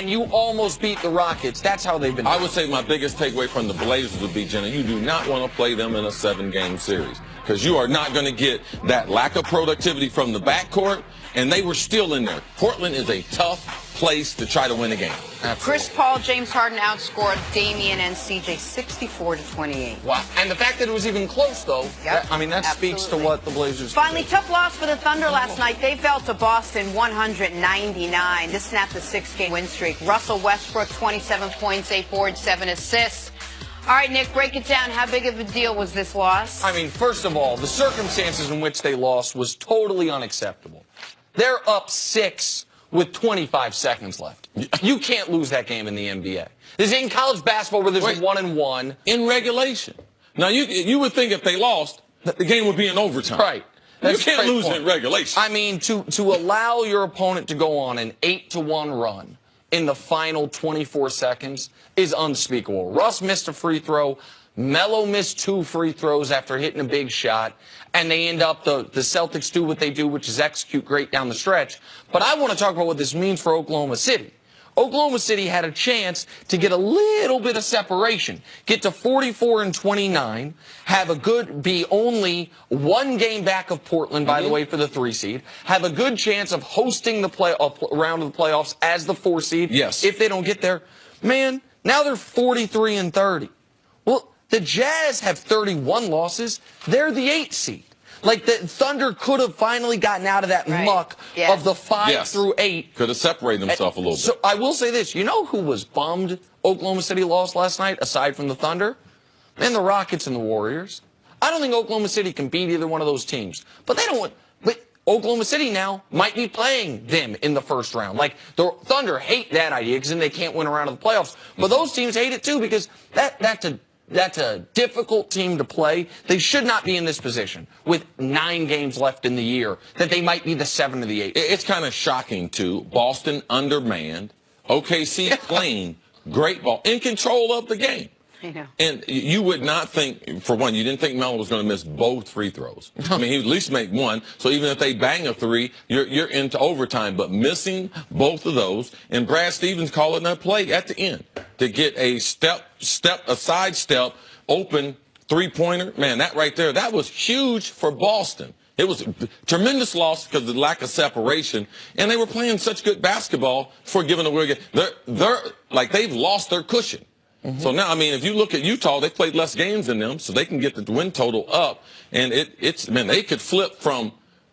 and you almost beat the Rockets. That's how they've been. I would say my biggest takeaway from the Blazers would be, Jenna, you do not want to play them in a 7-game series because you are not going to get that lack of productivity from the backcourt, and they were still in there. Portland is a tough place to try to win a game. Absolutely. Chris Paul, James Harden outscored Damian and CJ 64-28. Wow. And the fact that it was even close, though, Yep. that speaks to what the Blazers Finally, tough loss for the Thunder last night. They fell to Boston 199. This snapped the 6-game win streak. Russell Westbrook, 27 points, 8 boards, 7 assists. All right, Nick, break it down. How big of a deal was this loss? I mean, first of all, the circumstances in which they lost was totally unacceptable. They're up 6 with 25 seconds left. You can't lose that game in the NBA. This ain't college basketball where there's a 1-and-1. In regulation. Now, you would think if they lost, that the game would be in overtime. Right. You can't lose in regulation. I mean, to allow your opponent to go on an 8-1 run in the final 24 seconds is unspeakable. Russ missed a free throw. Melo missed 2 free throws after hitting a big shot, and they end up, the Celtics do what they do, which is execute great down the stretch. But I want to talk about what this means for Oklahoma City. Oklahoma City had a chance to get a little bit of separation, get to 44-29, be only 1 game back of Portland, by the way, for the 3 seed, have a good chance of hosting the round of the playoffs as the 4 seed. Yes. If they don't get there, man, now they're 43-30. Well, the Jazz have 31 losses. They're the 8 seed. Like, the Thunder could have finally gotten out of that muck of the 5 through 8. Could have separated themselves a little bit. So I will say this. You know who was bummed Oklahoma City lost last night, aside from the Thunder? Man, the Rockets and the Warriors. I don't think Oklahoma City can beat either one of those teams. But they don't want... But Oklahoma City now might be playing them in the first round. Like, the Thunder hate that idea because then they can't win a round of the playoffs. But those teams hate it too because that's a difficult team to play. They should not be in this position with 9 games left in the year, that they might be the 7 or the 8. It's kind of shocking, too. Boston undermanned. OKC playing great ball, in control of the game. I know. And you would not think, for one, you didn't think Melo was going to miss both free throws. I mean, he would at least make 1. So even if they bang a 3, you're into overtime. But missing both of those, and Brad Stevens calling that play at the end to get a sidestep, open 3-pointer. Man, that right there, that was huge for Boston. It was a tremendous loss because of the lack of separation, and they were playing such good basketball for giving away. They've lost their cushion. So now, I mean, if you look at Utah, they played less games than them, so they can get the win total up, and they could flip from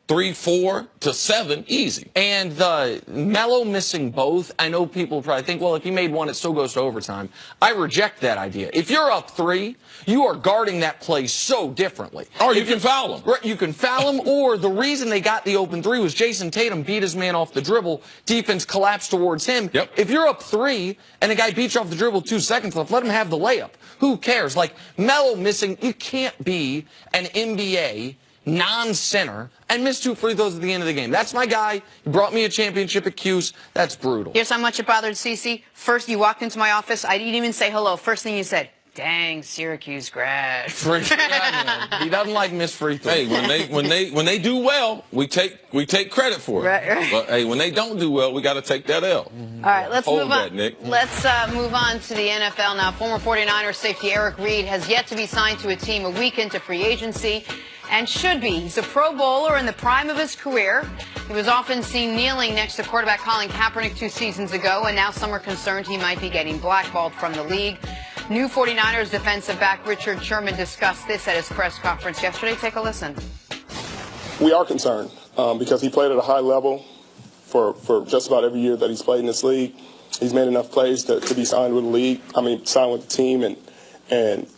3-4 to 7 easy. And the Melo missing both, I know people probably think, well, if he made 1, it still goes to overtime. I reject that idea. If you're up 3, you are guarding that play so differently. Or you can foul him. You can foul him, or the reason they got the open 3 was Jason Tatum beat his man off the dribble. Defense collapsed towards him. Yep. If you're up 3 and the guy beats you off the dribble 2 seconds left, let him have the layup. Who cares? Like, Melo missing, you can't be an NBA non-center and miss 2 free throws at the end of the game. That's my guy. He brought me a championship at Cuse. That's brutal. Here's how much it bothered CeCe. First, you walked into my office. I didn't even say hello. First thing you said, dang, Syracuse grad. He doesn't like missed free throws. Hey, when they do well, we take credit for it. Right. But hey, when they don't do well, we got to take that L. All right, let's Hold move on. that, Nick. Let's move on to the NFL now. Former 49ers safety Eric Reid has yet to be signed to a team a week into free agency, and should be. He's a Pro Bowler in the prime of his career. He was often seen kneeling next to quarterback Colin Kaepernick 2 seasons ago, and now some are concerned he might be getting blackballed from the league. New 49ers defensive back Richard Sherman discussed this at his press conference yesterday. Take a listen. We are concerned because he played at a high level for just about every year that he's played in this league. He's made enough plays to be signed with the league. Signed with the team and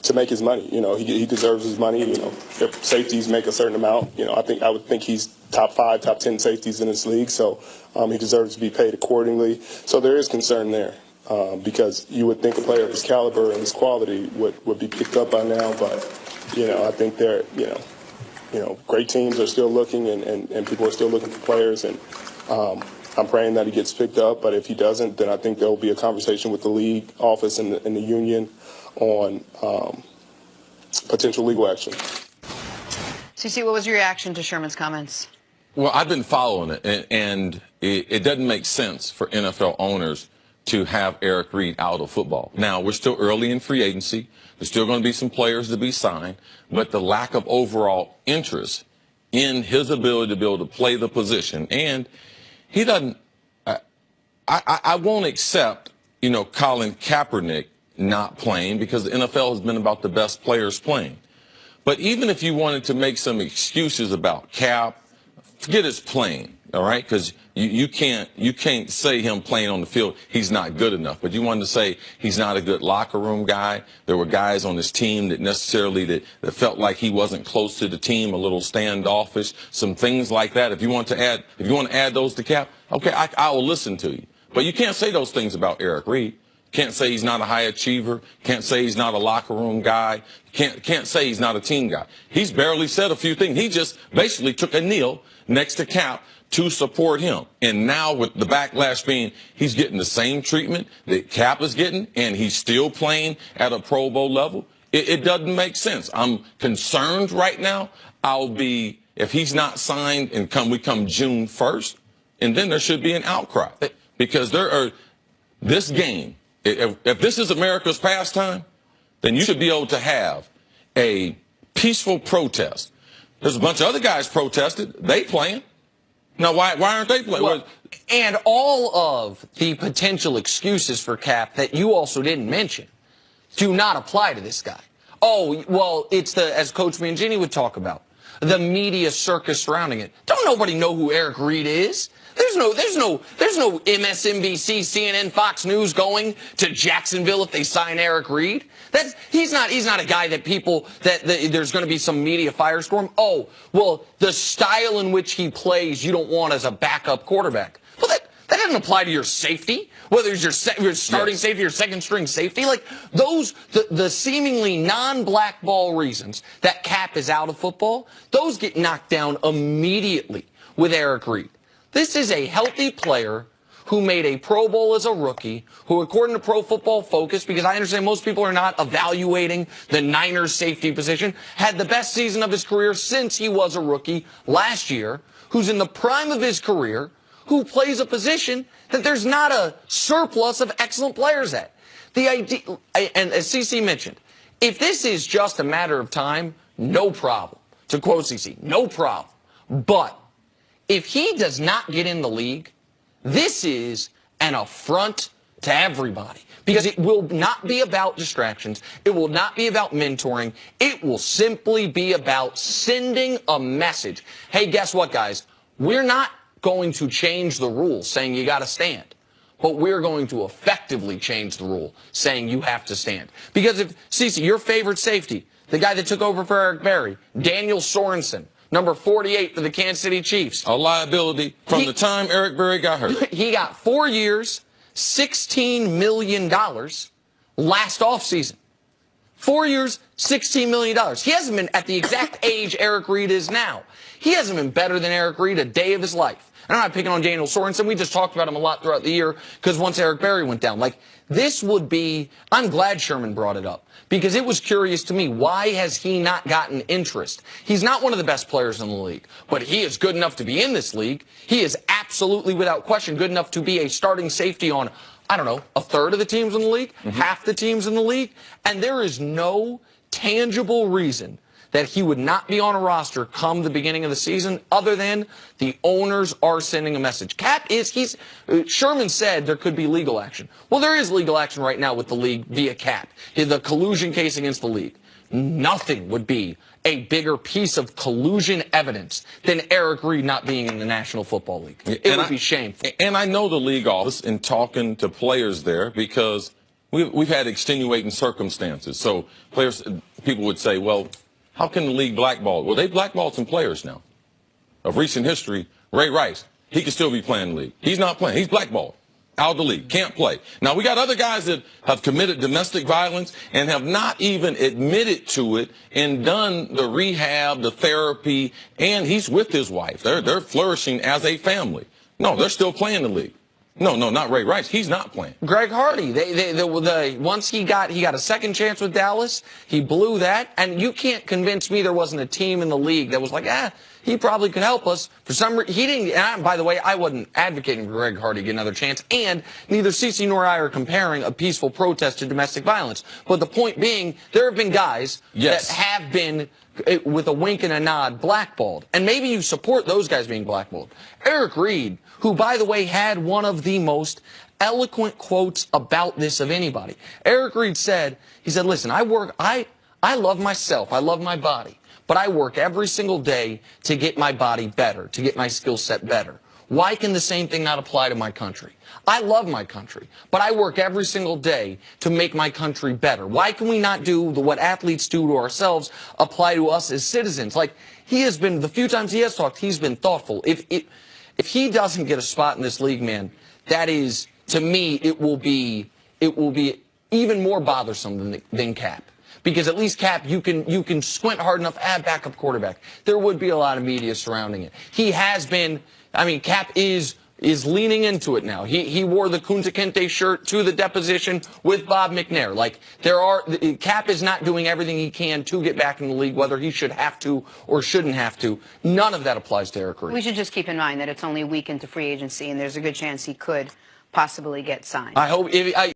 to make his money. You know, he deserves his money. You know, if safeties make a certain amount, you know, I would think he's top 5, top 10 safeties in this league. So he deserves to be paid accordingly. So there is concern there. Because you would think a player of his caliber and his quality would be picked up by now, but you know, I think they're great teams are still looking and people are still looking for players, and I'm praying that he gets picked up. But if he doesn't, then I think there will be a conversation with the league office and the union on potential legal action. CeCe, what was your reaction to Sherman's comments? Well, I've been following it, and it doesn't make sense for NFL owners to have Eric Reid out of football. Now, we're still early in free agency. There's still going to be some players to be signed, but the lack of overall interest in his ability to be able to play the position, and he doesn't. I won't accept, Colin Kaepernick not playing, because the NFL has been about the best players playing. But even if you wanted to make some excuses about Cap, forget his playing, all right? Because you can't say him playing on the field, he's not good enough. But you wanted to say he's not a good locker room guy. There were guys on his team that necessarily that felt like he wasn't close to the team, a little standoffish, some things like that. If you want to add those to Cap, okay, I will listen to you. But you can't say those things about Eric Reid. Can't say he's not a high achiever. Can't say he's not a locker room guy. Can't say he's not a team guy. He's barely said a few things. He just basically took a kneel next to Cap to support him. And now with the backlash being he's getting the same treatment that Cap is getting, and he's still playing at a Pro Bowl level, it doesn't make sense. I'm concerned right now. If he's not signed and we come June 1st, and then there should be an outcry. Because this game, if this is America's pastime, then you should be able to have a peaceful protest. There's a bunch of other guys protested. They playing. Now, why aren't they playing? Well, and all of the potential excuses for Cap that you also didn't mention do not apply to this guy. Oh, well, it's as Coach Mangini would talk about, the media circus surrounding it. Don't nobody know who Eric Reid is? There's no MSNBC, CNN, Fox News going to Jacksonville if they sign Eric Reid. He's not a guy that there's going to be some media firestorm. Oh, well, the style in which he plays you don't want as a backup quarterback. Well, that doesn't apply to your safety, whether it's your starting safety or second string safety. Like the seemingly non-blackball reasons that Cap is out of football, those get knocked down immediately with Eric Reid. This is a healthy player who made a Pro Bowl as a rookie, who, according to Pro Football Focus, because I understand most people are not evaluating the Niners safety position, had the best season of his career since he was a rookie last year, who's in the prime of his career, who plays a position that there's not a surplus of excellent players at. The idea, and as CC mentioned, if this is just a matter of time, no problem. To quote CC, no problem. But if he does not get in the league, this is an affront to everybody, because it will not be about distractions. It will not be about mentoring. It will simply be about sending a message. Hey, guess what, guys? We're not going to change the rule saying you got to stand, but we're going to effectively change the rule saying you have to stand. Because if, Cece, your favorite safety, the guy that took over for Eric Berry, Daniel Sorensen, number 48 for the Kansas City Chiefs. A liability from the time Eric Berry got hurt. He got 4 years, $16 million last offseason. 4 years, $16 million. He hasn't been at the exact age Eric Reid is now. He hasn't been better than Eric Reid a day of his life. And I'm not picking on Daniel Sorensen. We just talked about him a lot throughout the year because once Eric Berry went down, this would be, I'm glad Sherman brought it up because it was curious to me. Why has he not gotten interest? He's not one of the best players in the league, but he is good enough to be in this league. He is absolutely, without question, good enough to be a starting safety on, I don't know, a third of the teams in the league, half the teams in the league. And there is no tangible reason that he would not be on a roster come the beginning of the season, other than the owners are sending a message. Sherman said there could be legal action. Well, there is legal action right now with the league via Cap, the collusion case against the league. Nothing would be a bigger piece of collusion evidence than Eric Reid not being in the National Football League. It would be shameful. And I know the league office in talking to players there because we've had extenuating circumstances. So people would say, well, how can the league blackball? Well, they blackballed some players now. Of recent history, Ray Rice, he can still be playing in the league. He's not playing. He's blackballed. Out of the league. Can't play. Now, we got other guys that have committed domestic violence and have not even admitted to it and done the rehab, the therapy, and he's with his wife. They're flourishing as a family. No, they're still playing the league. No, not Ray Rice. He's not playing. Greg Hardy. Once he got a second chance with Dallas, he blew that, and you can't convince me there wasn't a team in the league that was like, he probably could help us. For some reason, he didn't. And by the way, I wasn't advocating for Greg Hardy to get another chance, and neither CeCe nor I are comparing a peaceful protest to domestic violence. But the point being, there have been guys that have been, with a wink and a nod, blackballed. And maybe you support those guys being blackballed. Eric Reid, who, by the way, had one of the most eloquent quotes about this of anybody. Eric Reid said, listen, I love myself. I love my body. But I work every single day to get my body better, to get my skill set better. Why can the same thing not apply to my country? I love my country, but I work every single day to make my country better. Why can we not do what athletes do to ourselves apply to us as citizens? Like, he has been, the few times he has talked, he's been thoughtful. If he doesn't get a spot in this league, man, that is, to me, it will be even more bothersome than Cap. Because at least Cap, you can squint hard enough, backup quarterback. There would be a lot of media surrounding it. He has been, Cap is leaning into it now. He wore the Kunta Kinte shirt to the deposition with Bob McNair. Like, Cap is not doing everything he can to get back in the league, whether he should have to or shouldn't have to. None of that applies to Eric Reid. We should just keep in mind that it's only a week into free agency, and there's a good chance he could possibly get signed. I hope.